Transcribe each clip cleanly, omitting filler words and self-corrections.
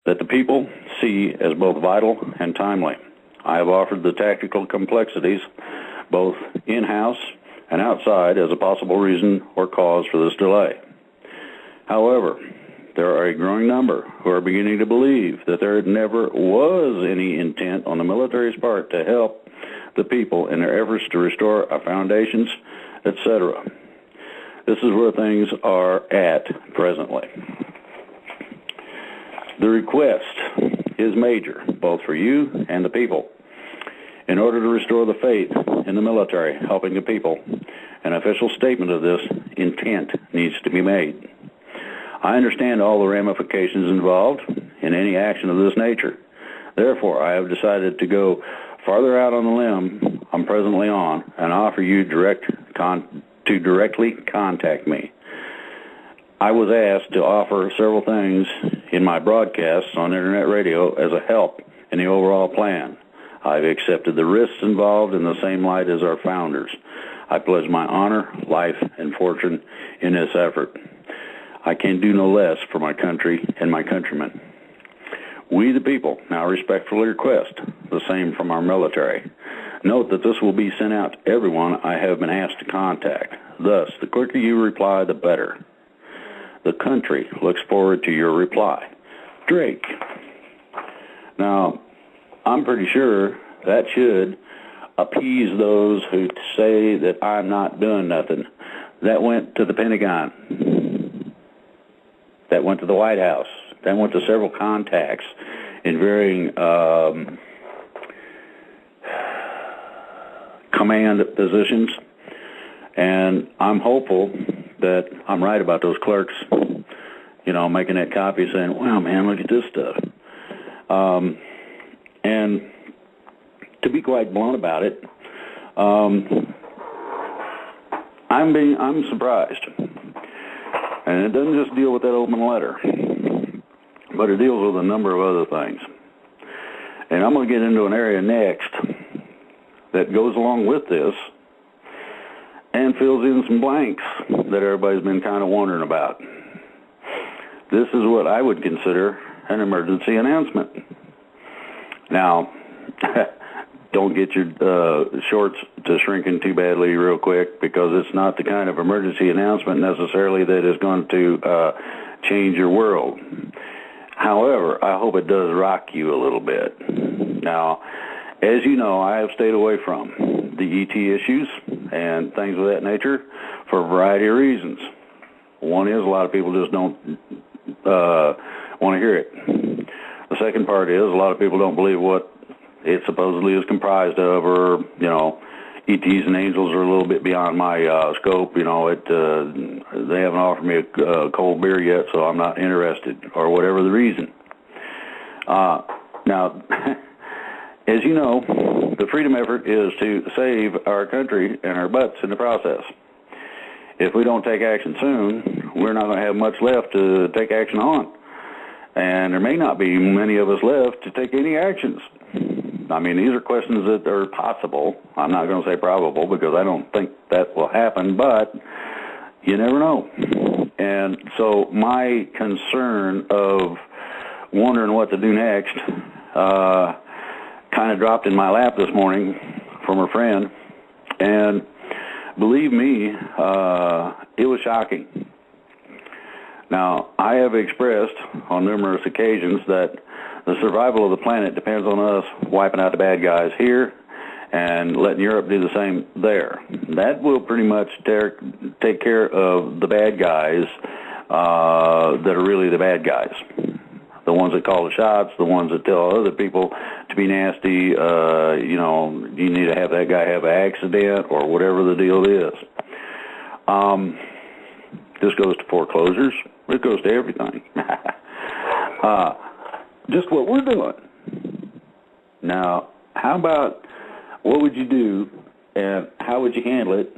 that the people see as both vital and timely. I have offered the tactical complexities, both in-house and outside, as a possible reason or cause for this delay. However, there are a growing number who are beginning to believe that there never was any intent on the military's part to help the people in their efforts to restore our foundations, etc. This is where things are at presently. The request is major, both for you and the people. In order to restore the faith in the military, helping the people, an official statement of this intent needs to be made. I understand all the ramifications involved in any action of this nature. Therefore, I have decided to go farther out on the limb I'm presently on and offer you to directly contact me. I was asked to offer several things in my broadcasts on Internet radio as a help in the overall plan. I've accepted the risks involved in the same light as our founders. I pledge my honor, life, and fortune in this effort. I can do no less for my country and my countrymen. We, the people, now respectfully request the same from our military. Note that this will be sent out to everyone I have been asked to contact. Thus, the quicker you reply, the better. The country looks forward to your reply. Drake. Now, I'm pretty sure that should appease those who say that I'm not doing nothing. That went to the Pentagon. That went to the White House. That went to several contacts in varying command positions. And I'm hopeful that I'm right about those clerks, making that copy saying, wow, man, look at this stuff. And to be quite blunt about it, I'm surprised. And it doesn't just deal with that open letter, but it deals with a number of other things. And I'm going to get into an area next that goes along with this and fills in some blanks that everybody's been kind of wondering about. This is what I would consider an emergency announcement. Now, don't get your shorts to shrinking too badly real quick, because it's not the kind of emergency announcement necessarily that is going to change your world. However, I hope it does rock you a little bit. Now, as you know, I have stayed away from the ET issues and things of that nature for a variety of reasons. One is a lot of people just don't want to hear it. The second part is a lot of people don't believe what it supposedly is comprised of, or, ETs and angels are a little bit beyond my scope. They haven't offered me a cold beer yet, so I'm not interested, or whatever the reason. Now, as you know, the freedom effort is to save our country and our butts in the process. If we don't take action soon, we're not going to have much left to take action on. And there may not be many of us left to take any actions. I mean, these are questions that are possible. I'm not going to say probable, because I don't think that will happen, but you never know. And so my concern of wondering what to do next kind of dropped in my lap this morning from a friend. And believe me, it was shocking. Now, I have expressed on numerous occasions that the survival of the planet depends on us wiping out the bad guys here and letting Europe do the same there. That will pretty much take care of the bad guys that are really the bad guys. The ones that call the shots, the ones that tell other people to be nasty, you need to have that guy have an accident or whatever the deal is. This goes to foreclosures. It goes to everything. Just what we're doing. Now, how about, what would you do and how would you handle it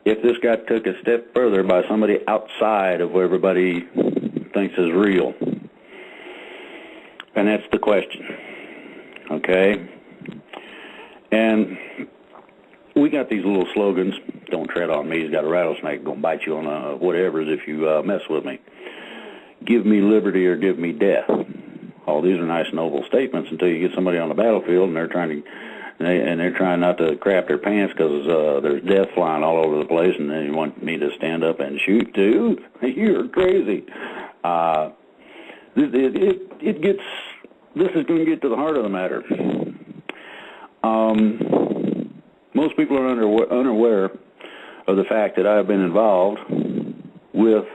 if this got took a step further by somebody outside of what everybody thinks is real? And that's the question, okay? And we got these little slogans. Don't tread on me. He's got a rattlesnake going to bite you on whatever's if you mess with me. Give me liberty or give me death. all these are nice, noble statements until you get somebody on the battlefield and they're trying not to crap their pants because there's death flying all over the place, and then you want me to stand up and shoot too? You're crazy. This is going to get to the heart of the matter. Most people are unaware of the fact that I've been involved with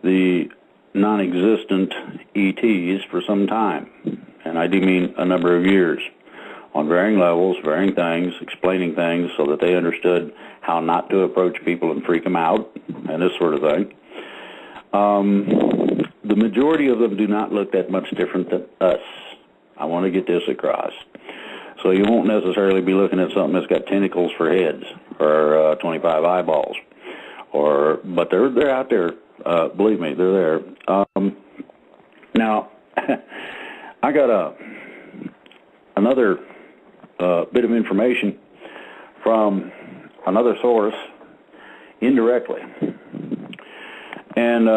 the non-existent ETs for some time, and I do mean a number of years, on varying levels, varying things, explaining things so that they understood how not to approach people and freak them out, and this sort of thing. The majority of them do not look that much different than us. I want to get this across. So you won't necessarily be looking at something that's got tentacles for heads or 25 eyeballs, but they're out there. Believe me, they're there. Now, I got another bit of information from another source indirectly, and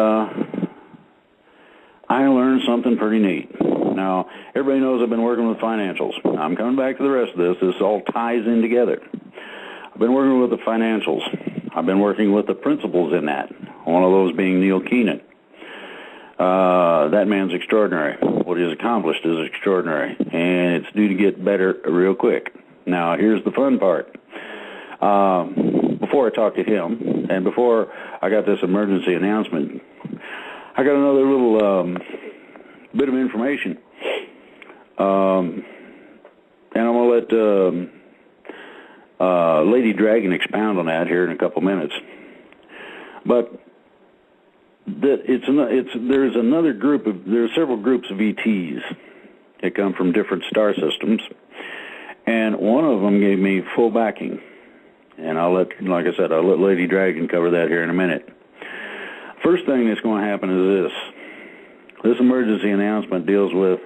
I learned something pretty neat. Now, everybody knows I've been working with financials. I'm coming back to the rest of this. This all ties in together. I've been working with the financials. I've been working with the principals in that, one of those being Neil Keenan. That man's extraordinary. What he's accomplished is extraordinary, and it's due to get better real quick. Now, here's the fun part. Before I talked to him, and before I got this emergency announcement, I got another little bit of information. And I'm going to let Lady Dragon expound on that here in a couple minutes. But there are several groups of ETs that come from different star systems, and one of them gave me full backing. And like I said, I'll let Lady Dragon cover that here in a minute. First thing that's going to happen is this. This emergency announcement deals with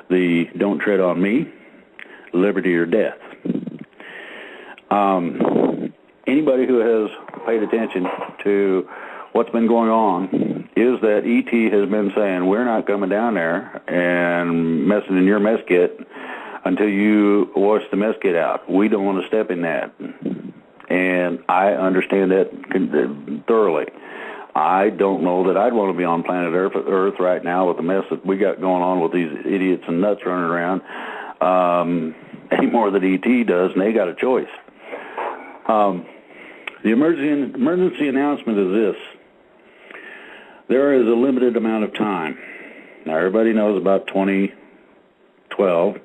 the don't tread on me, liberty or death. Anybody who has paid attention to what's been going on is that ET has been saying, we're not coming down there and messing in your mess kit until you wash the mess kit out. We don't want to step in that. And I understand that thoroughly. I don't know that I'd want to be on planet Earth right now with the mess that we got going on with these idiots and nuts running around any more than ET does, and they got a choice. The emergency announcement is this. There is a limited amount of time. Now, everybody knows about 2012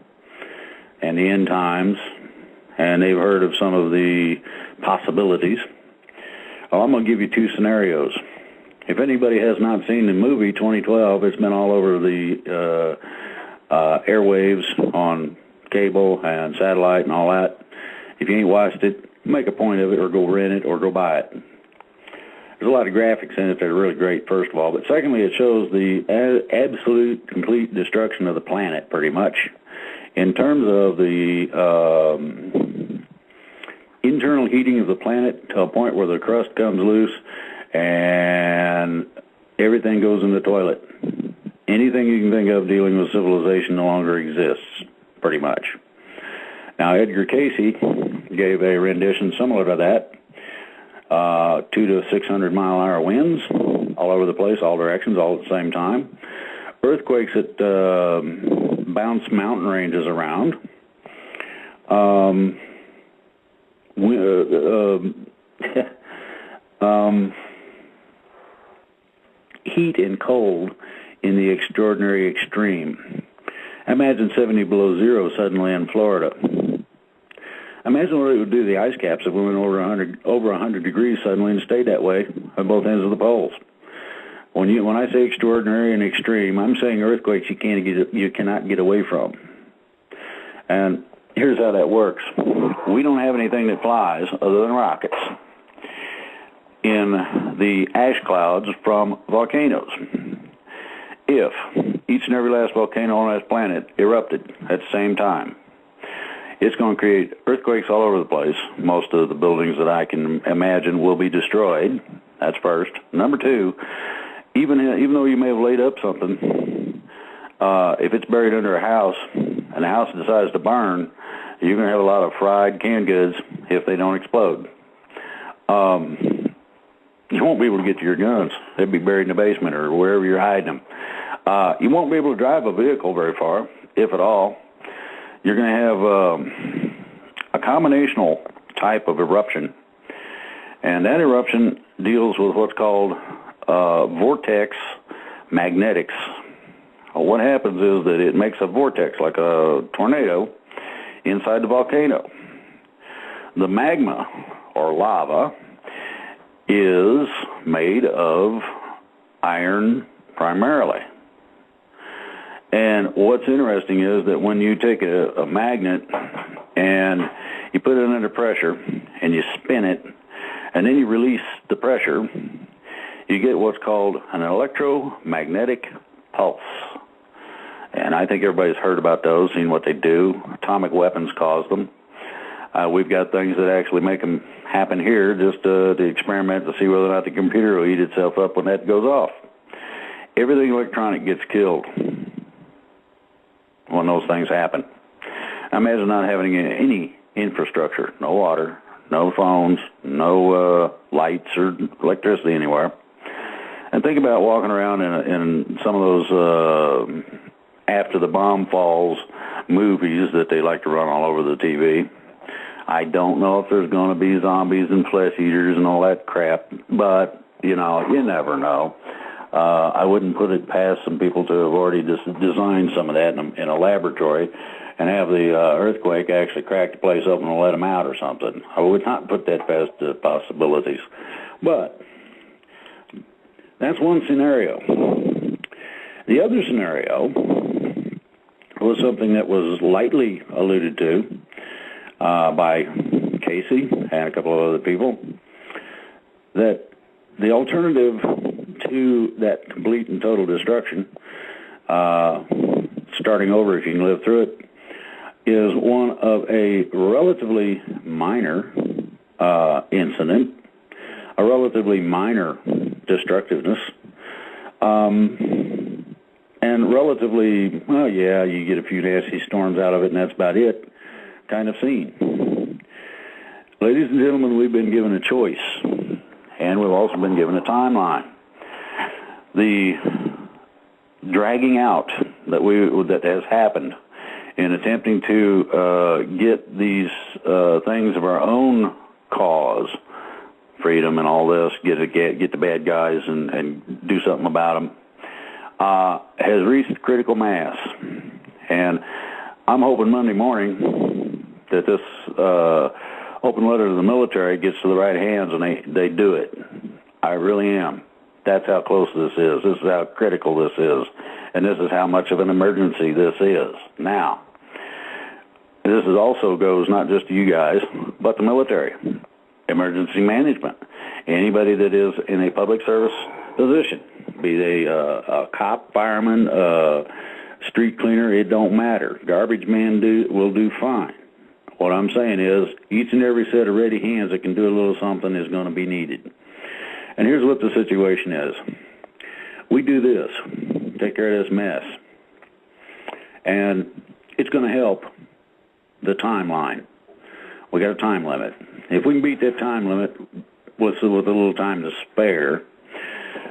and the end times, and they've heard of some of the possibilities. Well, I'm going to give you two scenarios. If anybody has not seen the movie 2012, it's been all over the airwaves on cable and satellite and all that. If you ain't watched it, make a point of it or go rent it or go buy it. There's a lot of graphics in it that are really great, first of all. But secondly, it shows the absolute, complete destruction of the planet, pretty much. In terms of the internal heating of the planet to a point where the crust comes loose and everything goes in the toilet. Anything you can think of dealing with civilization no longer exists, pretty much. Now, Edgar Casey gave a rendition similar to that. 200 to 600 mile-an-hour winds all over the place, all directions, all at the same time. Earthquakes that bounce mountain ranges around. Heat and cold in the extraordinary extreme. Imagine 70 below zero suddenly in Florida. Imagine what it would do to the ice caps if we went over 100 degrees suddenly and stayed that way on both ends of the poles. When I say extraordinary and extreme, I'm saying earthquakes you cannot get away from. And here's how that works. We don't have anything that flies other than rockets in the ash clouds from volcanoes. If each and every last volcano on this planet erupted at the same time, it's going to create earthquakes all over the place. Most of the buildings that I can imagine will be destroyed. That's first. Number two, even though you may have laid up something, If it's buried under a house and the house decides to burn, you're going to have a lot of fried canned goods if they don't explode. You won't be able to get to your guns. They'll be buried in the basement or wherever you're hiding them. You won't be able to drive a vehicle very far, if at all. You're going to have a combinational type of eruption, and that eruption deals with what's called vortex magnetics. What happens is that it makes a vortex, like a tornado, inside the volcano. The magma, or lava, is made of iron primarily. And what's interesting is that when you take a magnet and you put it under pressure and you spin it, and then you release the pressure, you get what's called an electromagnetic pulse. And I think everybody's heard about those, seen what they do. Atomic weapons cause them. We've got things that actually make them happen here just to experiment to see whether or not the computer will eat itself up when that goes off. Everything electronic gets killed when those things happen. Imagine not having any infrastructure, no water, no phones, no lights or electricity anywhere. And think about walking around in some of those after the bomb falls movies that they like to run all over the TV. I don't know if there's going to be zombies and flesh eaters and all that crap, but, you never know. I wouldn't put it past some people to have already designed some of that in a laboratory and have the earthquake actually crack the place open and let them out or something. I would not put that past the possibilities. But that's one scenario. The other scenario was something that was lightly alluded to by Casey and a couple of other people, that the alternative to that complete and total destruction, starting over if you can live through it, is one of a relatively minor incident, a relatively minor destructiveness, and relatively, well, yeah, you get a few nasty storms out of it and that's about it, kind of scene. Ladies and gentlemen, we've been given a choice, and we've also been given a timeline. The dragging out that has happened in attempting to get these things of our own cause, freedom and all this, get the bad guys and do something about them, has reached critical mass. And I'm hoping Monday morning that this open letter to the military gets to the right hands and they do it. I really am. That's how close this is. This is how critical this is. And this is how much of an emergency this is. Now, this is also goes not just to you guys, but the military, emergency management, anybody that is in a public service position, be they a cop, fireman, street cleaner, it don't matter. Garbage man will do fine. What I'm saying is each and every set of ready hands that can do a little something is going to be needed. And here's what the situation is. We do this, take care of this mess, and it's going to help the timeline. We got a time limit. If we can beat that time limit with a little time to spare,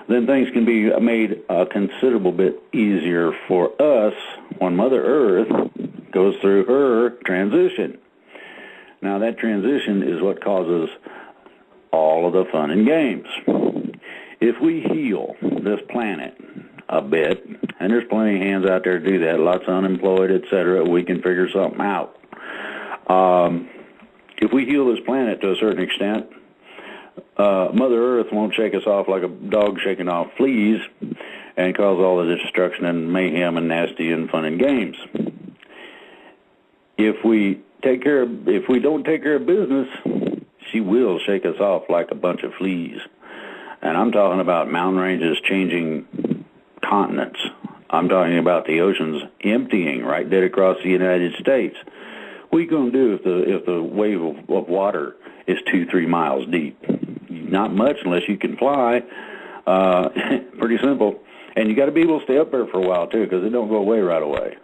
then things can be made a considerable bit easier for us when Mother Earth goes through her transition. Now, that transition is what causes all of the fun and games. If we heal this planet a bit, and there's plenty of hands out there to do that, lots of unemployed, etc., we can figure something out. If we heal this planet to a certain extent, Mother Earth won't shake us off like a dog shaking off fleas and cause all the destruction and mayhem and nasty and fun and games. If we don't take care of business, she will shake us off like a bunch of fleas. And I'm talking about mountain ranges changing continents. I'm talking about the oceans emptying right dead across the United States. What are you going to do if the wave of water is 2-3 miles deep? Not much unless you can fly. Pretty simple. And you got to be able to stay up there for a while, too, because it don't go away right away.